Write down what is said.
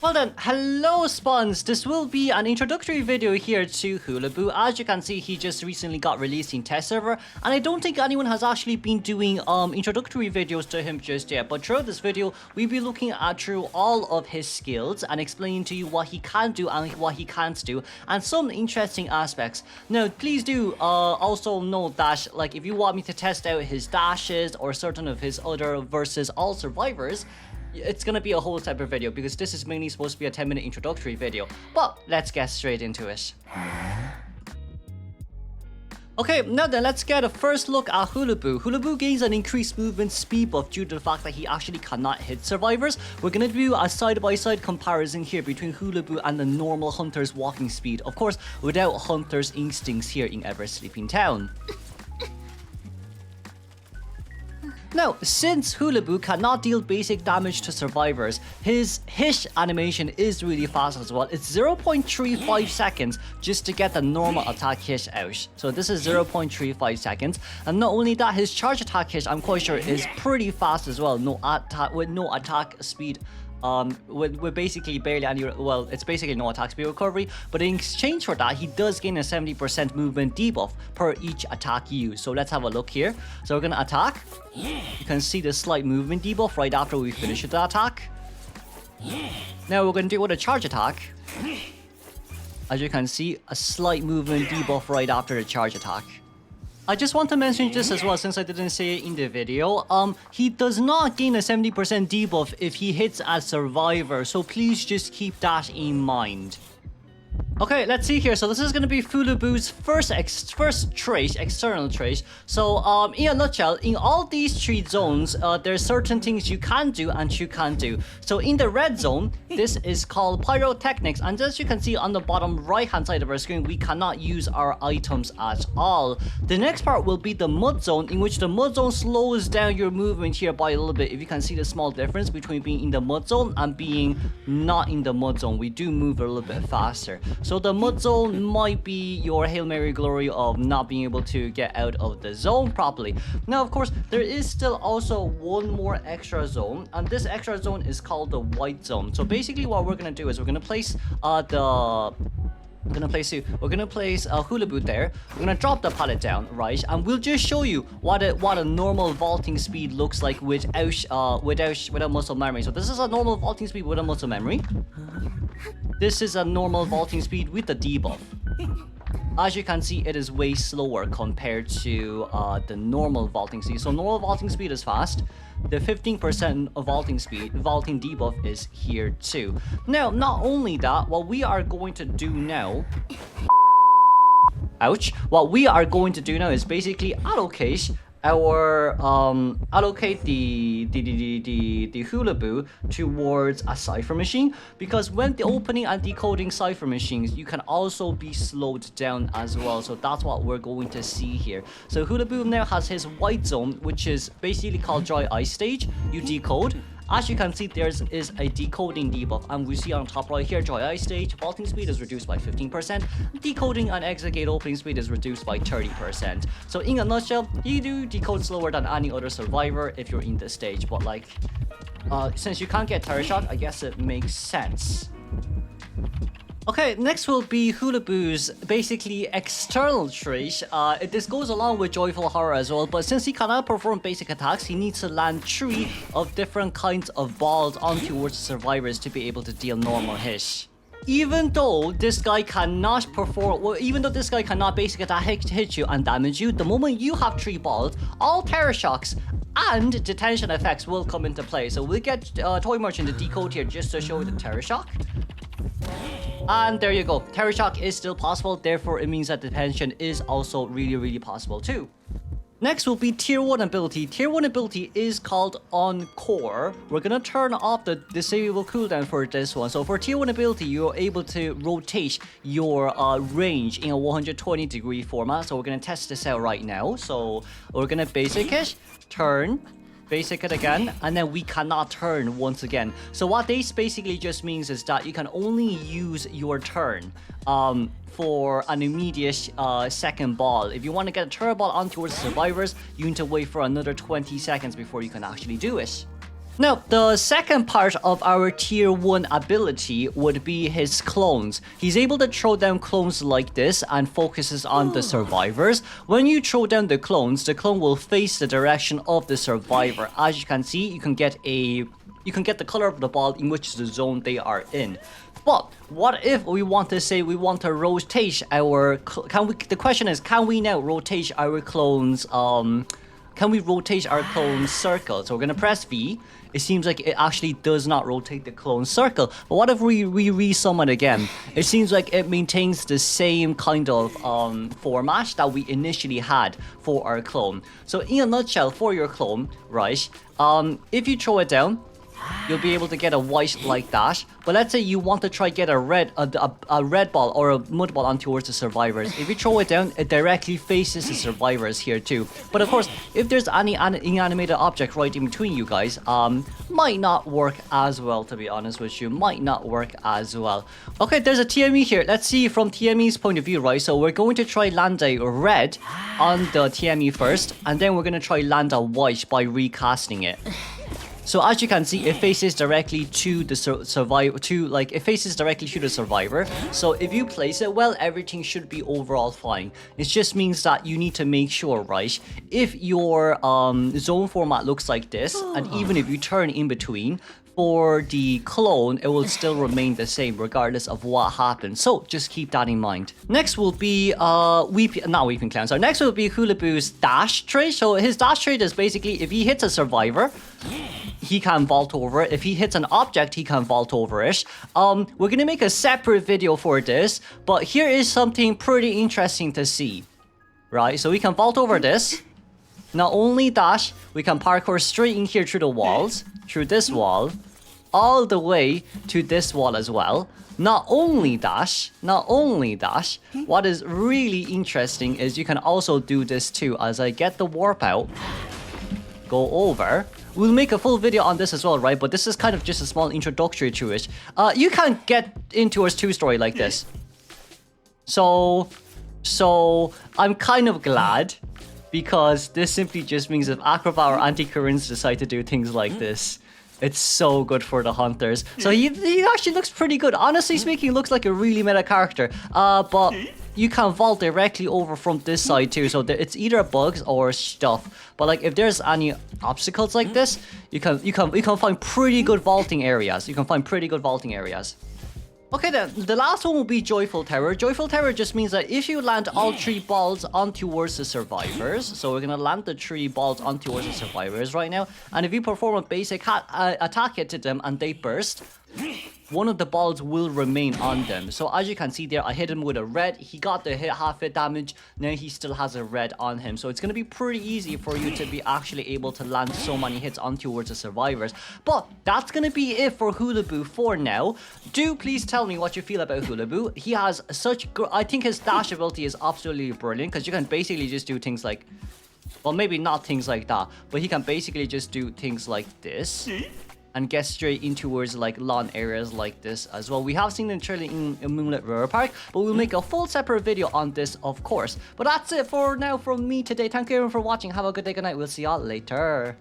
Well then, hello Spawns! This will be an introductory video here to Hullabaloo. As you can see, he just recently got released in test server, and I don't think anyone has actually been doing introductory videos to him just yet. But throughout this video, we'll be looking at through all of his skills and explaining to you what he can do and what he can't do, and some interesting aspects. Now, please do also note that, like, if you want me to test out his dashes or certain of his other versus all survivors, it's gonna be a whole separate video because this is mainly supposed to be a 10-minute introductory video. But let's get straight into it. Okay, now then, let's get a first look at Hullabaloo. Hullabaloo gains an increased movement speed buff due to the fact that he actually cannot hit survivors. We're gonna do a side-by-side comparison here between Hullabaloo and the normal Hunter's walking speed. Of course, without Hunter's instincts here in Ever Sleeping Town. Now, since Hullabaloo cannot deal basic damage to survivors, his hit animation is really fast as well. It's 0.35 seconds just to get the normal attack hit out. So this is 0.35 seconds. And not only that, his charge attack hit, I'm quite sure, is pretty fast as well. With no attack speed. With basically barely any, well, it's basically no attack speed recovery, but in exchange for that, he does gain a 70% movement debuff per each attack used. So let's have a look here. So we're gonna attack. You can see the slight movement debuff right after we finish the attack. Now we're gonna do it with a charge attack. As you can see, a slight movement debuff right after the charge attack. I just want to mention this as well, since I didn't say it in the video. He does not gain a 70% debuff if he hits a survivor, so please just keep that in mind. Okay, let's see here. So this is going to be Hullabaloo's first trait, external trait. So in a nutshell, in all these 3 zones, there's certain things you can do and you can't do. So in the red zone, this is called pyrotechnics, and as you can see on the bottom right hand side of our screen, we cannot use our items at all. The next part will be the mud zone, in which the mud zone slows down your movement here by a little bit. If you can see the small difference between being in the mud zone and being not in the mud zone, we do move a little bit faster. So the mud zone might be your Hail Mary glory of not being able to get out of the zone properly. Now, of course, there is still also one more extra zone, and this extra zone is called the white zone. So basically what we're gonna do is we're gonna place Hullabaloo there. We're gonna drop the pallet down, right? And we'll just show you what a normal vaulting speed looks like without muscle memory. So this is a normal vaulting speed without muscle memory. This is a normal vaulting speed with the debuff. As you can see, it is way slower compared to the normal vaulting speed. So normal vaulting speed is fast. The 15% of vaulting debuff is here too. Now, not only that, what we are going to do now... Ouch. What we are going to do now is basically allocate the Hullabaloo towards a cipher machine, because when the opening and decoding cipher machines, you can also be slowed down as well. So that's what we're going to see here. So Hullabaloo now has his white zone, which is basically called dry ice stage. You decode. As you can see, there is a decoding debuff, and we see on top right here, dry ice stage, vaulting speed is reduced by 15%, decoding and exit gate opening speed is reduced by 30%. So in a nutshell, you do decode slower than any other survivor if you're in this stage, but like, since you can't get terror shot, I guess it makes sense. Okay, next will be Hullabaloo's basically external trait. This goes along with Joyful Horror as well, but since he cannot perform basic attacks, he needs to land 3 of different kinds of balls on towards the survivors to be able to deal normal hit. Even though this guy cannot basic attack hit you and damage you, the moment you have 3 balls, all terror shocks and detention effects will come into play. So we'll get Toy Merchant to decode here just to show you the terror shock. And there you go. Terror shock is still possible, therefore it means that detention is also really possible too. Next will be tier 1 ability. Tier 1 ability is called Encore. We're gonna turn off the disable cooldown for this one. So for tier 1 ability, you're able to rotate your range in a 120-degree format. So we're gonna test this out right now. So we're gonna basic it, turn, basic it again, and then we cannot turn once again. So what this basically just means is that you can only use your turn for an immediate second ball. If you want to get a turn ball on towards the survivors, you need to wait for another 20 seconds before you can actually do it. Now, the second part of our tier 1 ability would be his clones. He's able to throw down clones like this and focuses on the survivors. When you throw down the clone will face the direction of the survivor. As you can see, you can get the color of the ball in which the zone they are in. But what if we want to rotate our the question is, can we now rotate our clones can we rotate our clone circle? So we're gonna press V. It seems like it actually does not rotate the clone circle. But what if we re-summon again? It seems like it maintains the same kind of format that we initially had for our clone. So in a nutshell, for your clone, right? If you throw it down, you'll be able to get a white like that. But let's say you want to try get a red ball or a mud ball on towards the survivors. If you throw it down, it directly faces the survivors here too. But of course, if there's any inanimated object right in between you guys, might not work as well, to be honest with you. Might not work as well. Okay, there's a TME here. Let's see from TME's point of view, right? So we're going to try land a red on the TME first, and then we're going to try land a white by recasting it. So as you can see, it faces directly to the survivor. It faces directly to the survivor. So if you place it well, everything should be overall fine. It just means that you need to make sure, right? If your zone format looks like this, and even if you turn in between, for the clone, it will still remain the same regardless of what happens. So just keep that in mind. Next will be Weeping Clown. So next will be Hullabaloo's dash trait. So his dash trait is basically if he hits a survivor, he can vault over it. If he hits an object, he can vault over it. We're gonna make a separate video for this, but here is something pretty interesting to see. Right, so we can vault over this. Not only that, we can parkour straight in here through the walls, through this wall, all the way to this wall as well. Not only that, what is really interesting is you can also do this too. As I get the warp out, go over. We'll make a full video on this as well, right? But this is kind of just a small introductory to it. You can get into a 2-story like this. So I'm kind of glad, because this simply just means if Acrobat or Anti-Currents decide to do things like this, it's so good for the hunters. So he actually looks pretty good. Honestly speaking, he looks like a really meta character. But you can vault directly over from this side too. So it's either bugs or stuff. But like if there's any obstacles like this, you can find pretty good vaulting areas. Okay then, the last one will be Joyful Terror. Joyful Terror just means that if you land all 3 balls on towards the survivors, so we're gonna land the 3 balls on towards the survivors right now, and if you perform a basic attack hit to them and they burst, one of the balls will remain on them. So as you can see there, I hit him with a red. He got the half hit damage. Now he still has a red on him. So it's going to be pretty easy for you to be actually able to land so many hits on towards the survivors. But that's going to be it for Hullabaloo for now. Do please tell me what you feel about Hullabaloo. He has such good... I think his dash ability is absolutely brilliant, because you can basically just do things like... Well, maybe not things like that, but he can basically just do things like this and get straight in towards like lawn areas like this as well. We have seen it trailer in Moonlit River Park, but we'll make a full separate video on this, of course. But that's it for now from me today. Thank you everyone for watching. Have a good day, good night. We'll see y'all later.